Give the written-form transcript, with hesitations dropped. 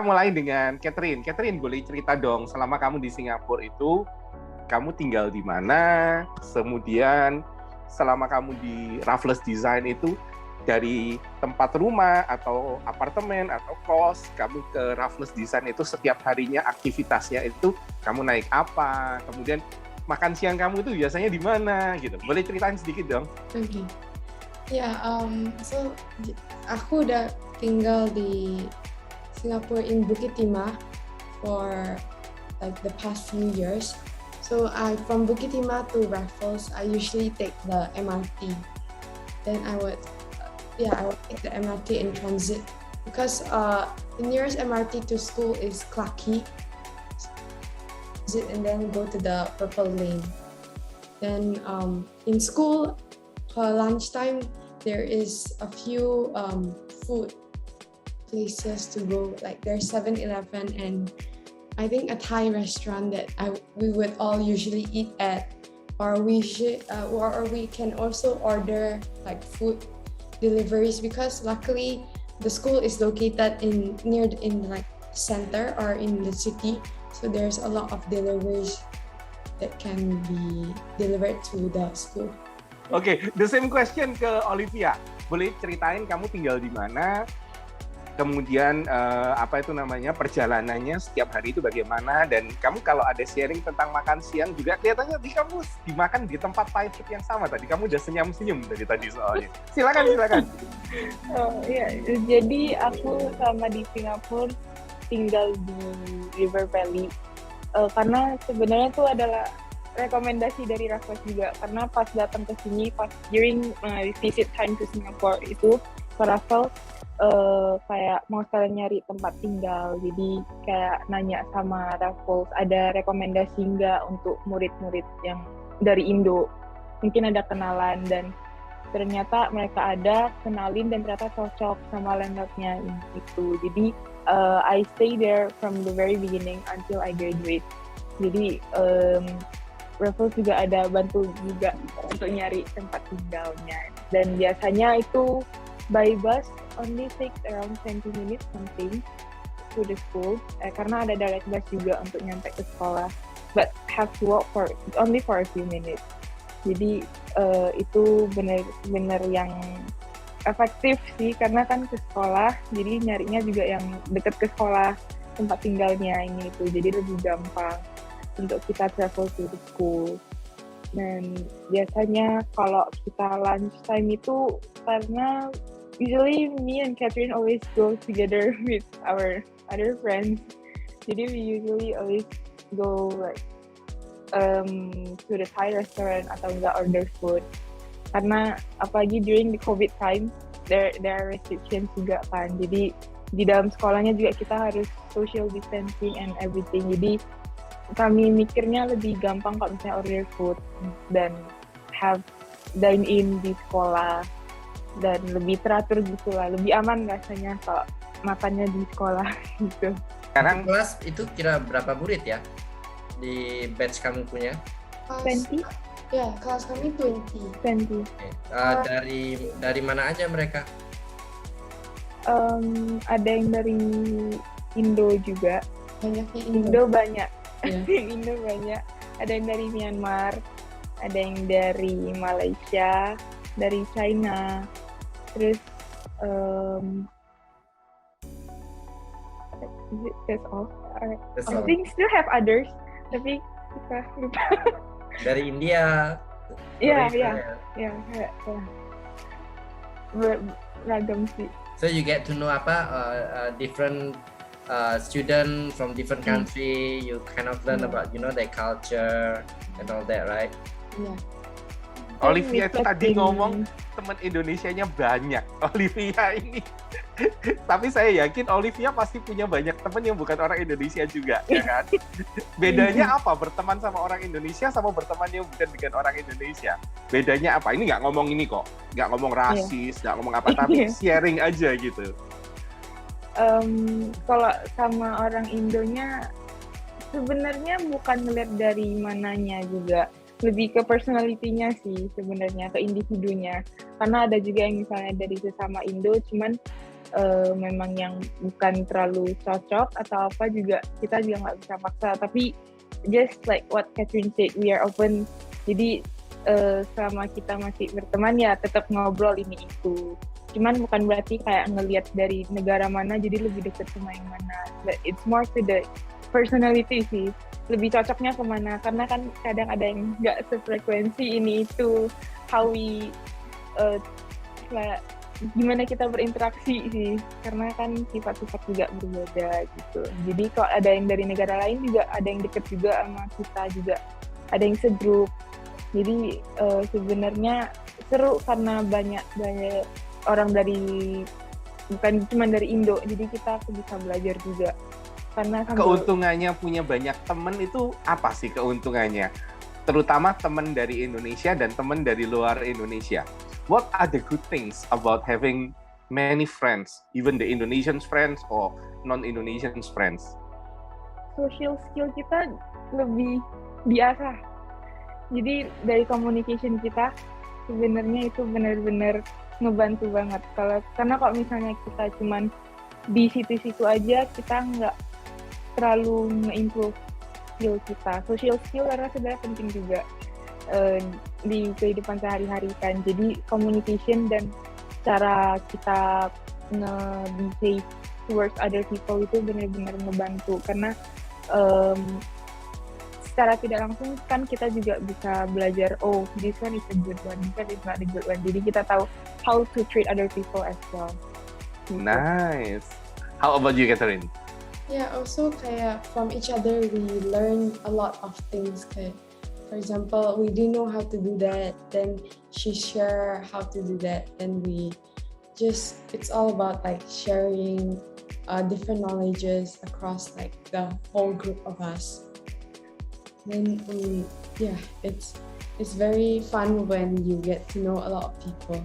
Kita mulai dengan Catherine. Catherine, boleh cerita dong, selama kamu di Singapura itu, kamu tinggal di mana? Kemudian selama kamu di Raffles Design itu, dari tempat rumah atau apartemen atau kos, kamu ke Raffles Design itu setiap harinya aktivitasnya itu kamu naik apa? Kemudian makan siang kamu itu biasanya di mana gitu? Boleh ceritain sedikit dong? Okay. So aku udah tinggal di Singapore in Bukit Timah for like the past few years. So from Bukit Timah to Raffles, I usually take the MRT. Then I would take the MRT in transit because the nearest MRT to school is Clarke Quay, and then go to the Purple Lane. Then in school, lunchtime there is a few food places to go. Like there's 7-Eleven and I think a Thai restaurant that we would all usually eat at, or we can also order like food deliveries because luckily the school is located in like center or in the city, so there's a lot of deliveries that can be delivered to the school. Oke, the same question ke Olivia. Boleh ceritain kamu tinggal di mana? Kemudian perjalanannya setiap hari itu bagaimana, dan kamu kalau ada sharing tentang makan siang juga kelihatannya di kamu dimakan di tempat Thai food yang sama tadi. Kamu udah senyum-senyum dari tadi soalnya. Silakan. Jadi aku sama di Singapura tinggal di River Valley karena sebenarnya itu adalah rekomendasi dari Raffles juga, karena pas datang ke sini pas during my visit time to Singapore itu ke Raffles kayak mau sekalian nyari tempat tinggal, jadi kayak nanya sama Raffles ada rekomendasi nggak untuk murid-murid yang dari Indo, mungkin ada kenalan, dan ternyata mereka ada kenalin dan ternyata cocok sama landlordnya itu. Jadi I stay there from the very beginning until I graduate. Jadi Raffles juga ada bantu juga untuk nyari tempat tinggalnya, dan biasanya itu by bus only takes around 20 minutes something to the school, karena ada direct bus juga untuk nyampe ke sekolah, but have to walk only for a few minutes. Jadi itu benar-benar yang efektif sih, karena kan ke sekolah, jadi nyarinya juga yang dekat ke sekolah tempat tinggalnya ini itu, jadi lebih gampang untuk kita travel to the school. Dan biasanya kalau kita lunch time itu, karena usually me and Catherine always go together with our other friends, jadi we usually always go like to the Thai restaurant atau enggak order food, karena apalagi during the COVID time there are restrictions juga kan, jadi di dalam sekolahnya juga kita harus social distancing and everything, jadi kami mikirnya lebih gampang kalau misalnya order food dan have dine in di sekolah, dan lebih teratur gitu lah, lebih aman rasanya kalau makannya di sekolah gitu. Sekarang kelas itu kira berapa murid ya di batch kamu punya? 20? Ya, kelas kami 20. Dari mana aja mereka? Ada yang dari Indo juga. Banyaknya Indo banyak. Yeah. Indo banyak. Ada yang dari Myanmar, ada yang dari Malaysia, dari China, terus that's all. I think still have others, tapi kita lupa. Dari India. Iya. Beragam sih. So you get to know different student from different country. You kind of learn about their culture and all that, right? Yeah. Olivia itu tadi ngomong teman Indonesianya banyak. Olivia ini. Tapi saya yakin Olivia pasti punya banyak teman yang bukan orang Indonesia juga, ya kan? Bedanya apa berteman sama orang Indonesia sama berteman yang bukan dengan orang Indonesia? Bedanya apa? Ini nggak ngomong ini kok, nggak ngomong rasis, nggak ngomong apa, tapi sharing aja gitu. Kalau sama orang Indonya sebenarnya bukan ngeliat dari mananya juga, lebih ke personality-nya sih sebenarnya, ke individunya. Karena ada juga yang misalnya dari sesama Indo, cuman memang yang bukan terlalu cocok atau apa juga kita juga nggak bisa paksa, tapi just like what Catherine said, we are open. Jadi selama kita masih berteman ya tetap ngobrol ini itu, cuman bukan berarti kayak ngelihat dari negara mana jadi lebih dekat sama yang mana, but it's more to the personality sih, lebih cocoknya kemana, karena kan kadang ada yang nggak sefrekuensi ini itu, how we kayak gimana kita berinteraksi sih, karena kan sifat-sifat juga berbeda gitu. Jadi kalau ada yang dari negara lain juga ada yang deket juga sama kita juga, ada yang segrup. Jadi sebenarnya seru karena banyak orang dari, bukan cuma dari Indo, jadi kita bisa belajar juga. Karena keuntungannya punya banyak teman itu apa sih keuntungannya? Terutama teman dari Indonesia dan teman dari luar Indonesia. What are the good things about having many friends, even the Indonesian friends or non-Indonesian friends? Social skill kita lebih diasah. Jadi dari communication kita sebenarnya itu benar-benar ngebantu banget. Karena kalau misalnya kita cuman di situ-situ aja, kita nggak terlalu nge-improve skill kita. Social skill karena sebenarnya penting juga di kehidupan sehari-hari kan. Jadi communication dan cara kita nge-behave towards other people itu benar-benar ngebantu, karena secara tidak langsung kan kita juga bisa belajar, oh this one is a good one, this one is not a good one. Jadi kita tahu how to treat other people as well. Nice. How about you, Catherine? Yeah, also kayak from each other we learn a lot of things. Kayak, for example, we didn't know how to do that, then she share how to do that, then it's all about like sharing different knowledges across like the whole group of us. Then it's very fun when you get to know a lot of people.